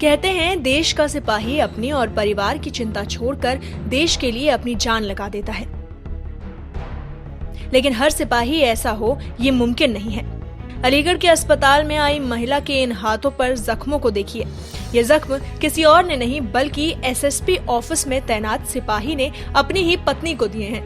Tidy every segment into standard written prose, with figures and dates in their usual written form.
कहते हैं देश का सिपाही अपनी और परिवार की चिंता छोड़कर देश के लिए अपनी जान लगा देता है, लेकिन हर सिपाही ऐसा हो ये मुमकिन नहीं है। अलीगढ़ के अस्पताल में आई महिला के इन हाथों पर जख्मों को देखिए। ये जख्म किसी और ने नहीं बल्कि एसएसपी ऑफिस में तैनात सिपाही ने अपनी ही पत्नी को दिए हैं,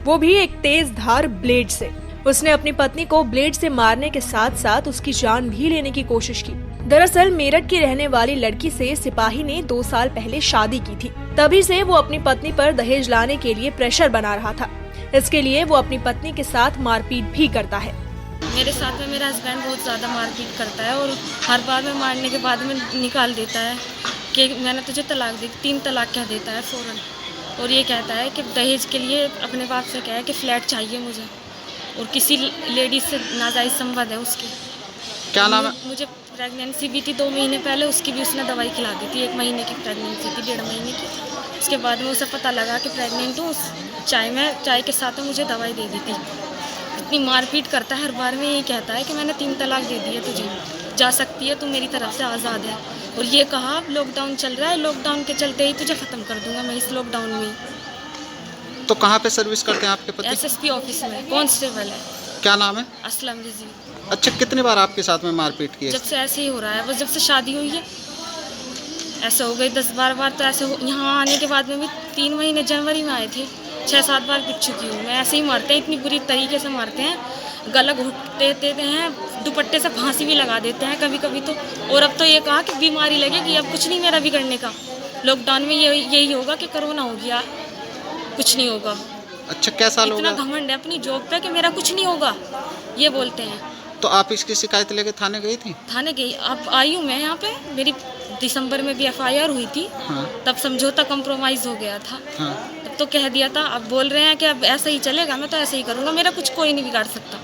वो भी एक तेज धार ब्लेड से। उसने अपनी पत्नी को ब्लेड से मारने के साथ साथ उसकी जान भी लेने की कोशिश की। दरअसल मेरठ की रहने वाली लड़की से सिपाही ने 2 साल पहले शादी की थी। तभी से वो अपनी पत्नी पर दहेज लाने के लिए प्रेशर बना रहा था। इसके लिए वो अपनी पत्नी के साथ मारपीट भी करता है। मेरे साथ में मेरा हस्बैंड बहुत ज़्यादा मारपीट करता है और हर बार में मारने के बाद में निकाल देता है कि मैंने तुझे तलाक दी। 3 तलाक कह देता है फ़ौरन, और ये कहता है कि दहेज के लिए अपने बाप से कहा है कि फ्लैट चाहिए मुझे, और किसी लेडीज से नाजायज़ संबंध है उसकी। क्या नाम है? मुझे प्रेगनेंसी भी थी 2 महीने पहले, उसकी भी उसने दवाई खिला दी थी। 1 महीने की प्रेगनेंसी थी, 1.5 महीने की। उसके बाद में उसे पता लगा कि प्रेग्नेंट हूँ, चाय के साथ में मुझे दवाई दे दी थी। इतनी मारपीट करता है, हर बार में यही कहता है कि मैंने 3 तलाक दे दी है, तुझे जा सकती है, तू मेरी तरफ से आज़ाद है। और ये कहा लॉकडाउन चल रहा है, लॉकडाउन के चलते ही तुझे ख़त्म कर दूंगा मैं इस लॉकडाउन में। तो कहाँ पे सर्विस करते हैं आपके पति? एसएसपी ऑफिस में कांस्टेबल है। क्या नाम है? असलम रिजी। अच्छा, कितनी बार आपके साथ में मारपीट की है? जब से ऐसे ही हो रहा है, बस जब से शादी हुई है ऐसे हो गई 10-12 बार। तो ऐसे यहाँ आने के बाद में भी 3 महीने जनवरी में आए थे, 6-7 बार पिट चुकी हूँ मैं। ऐसे ही मारते हैं, इतनी बुरी तरीके से मारते हैं, गला घुट देते हैं, दुपट्टे से फांसी भी लगा देते हैं कभी कभी तो। और अब तो ये कहा कि बीमारी लगेगी, अब कुछ नहीं मेरा बिगड़ने का। लॉकडाउन में यही होगा कि कोरोना हो गया, कुछ नहीं होगा। अच्छा, कैसा लोग? इतना घमंड है अपनी जॉब पे कि मेरा कुछ नहीं होगा, ये बोलते हैं। तो आप इसकी शिकायत लेके थाने गई थी? थाने गई, अब आई हूँ मैं यहाँ पे। मेरी दिसंबर में भी एफआईआर हुई थी। हाँ। तब समझौता कंप्रोमाइज़ हो गया था। हाँ। तब तो कह दिया था। अब बोल रहे हैं कि अब ऐसा ही चलेगा, मैं तो ऐसे ही करूँगा, मेरा कुछ कोई नहीं बिगाड़ सकता।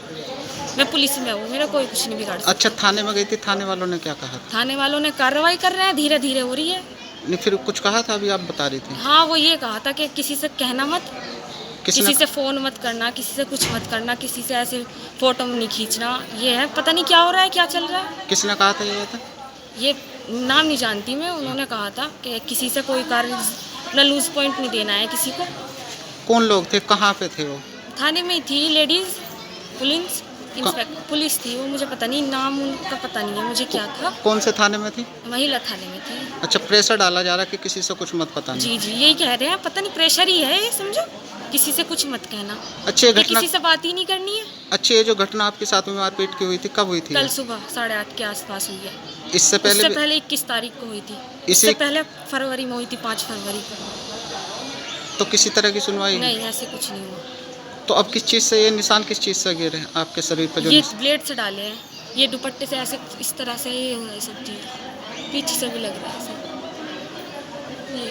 मैं पुलिस में हूँ, मेरा कोई कुछ नहीं बिगाड़ सकता। अच्छा, थाने में गई थी, थाने वालों ने क्या कहा? थाने वालों ने कार्रवाई कर रहे हैं, धीरे धीरे हो रही है। नहीं, फिर कुछ कहा था? अभी आप बता रही थी। हाँ, वो ये कहा था कि किसी से कहना मत, किसी से फ़ोन मत करना, किसी से कुछ मत करना, किसी से ऐसे फ़ोटो नहीं खींचना। ये है, पता नहीं क्या हो रहा है, क्या चल रहा है। किसने कहा था ये? ये नाम नहीं जानती मैं, उन्होंने कहा था कि किसी से कोई कार्य अपना लूज पॉइंट नहीं देना है किसी को। कौन लोग थे, कहाँ पे थे वो? थाने में ही थी लेडीज़, पुलिस इंस्पेक्टर पुलिस थी वो, मुझे पता नहीं, नाम उनका पता नहीं है मुझे क्या था। कौन से थाने में थी? महिला थाने में थी। अच्छा, प्रेशर डाला जा रहा है कि किसी से कुछ मत पता नहीं? जी, यही कह रहे हैं, पता नहीं प्रेशर ही है ये, समझो, किसी से कुछ मत कहना। अच्छी घटना, किसी से बात ही नहीं करनी है। अच्छी, ये जो घटना आपके साथ में मारपीट की हुई थी, कब हुई थी? कल सुबह 8:30 के आसपास हुई है। इससे पहले? इससे पहले 21 तारीख को हुई थी। इससे पहले फरवरी में हुई थी, 5 फरवरी को। तो किसी तरह की सुनवाई नहीं, ऐसे कुछ नहीं हुआ। तो अब किस चीज़ से ये निशान, किस चीज़ से गिरे आपके शरीर पर? जो ये ब्लेड से डाले हैं, ये दुपट्टे से ऐसे इस तरह से ये हो रहा है, सब चीज़ पीछे से भी लग रहा है, सब ये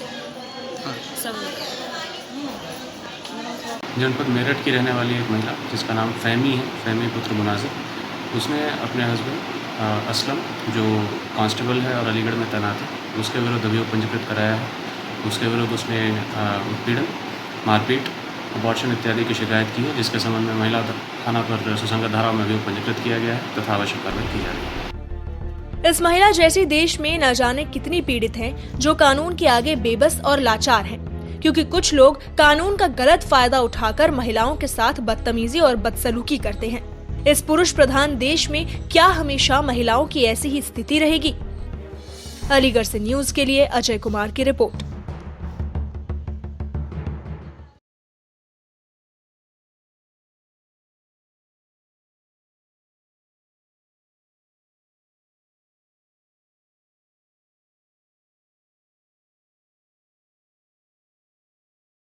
सब लग रहा है। जनपद मेरठ की रहने वाली एक महिला जिसका नाम फहमी है, फहमी पुत्र मुनाजिर, उसने अपने हस्बैंड असलम जो कांस्टेबल है और अलीगढ़ में तैनात है, उसके विरुद्ध अभियोग पंजीकृत कराया है। उसके विरुद्ध उसने उत्पीड़न, मारपीट, अबॉर्शन इत्यादि की शिकायत की है, जिसके संबंध में महिला थाना पर सुसंगत धारा में अभियोग पंजीकृत किया गया है तथा आवश्यक कार्रवाई की जा रही है। इस महिला जैसी देश में न जाने कितनी पीड़ित हैं जो कानून के आगे बेबस और लाचार हैं, क्योंकि कुछ लोग कानून का गलत फायदा उठाकर महिलाओं के साथ बदतमीजी और बदसलूकी करते हैं। इस पुरुष प्रधान देश में क्या हमेशा महिलाओं की ऐसी ही स्थिति रहेगी? अलीगढ़ से न्यूज़ के लिए अजय कुमार की रिपोर्ट।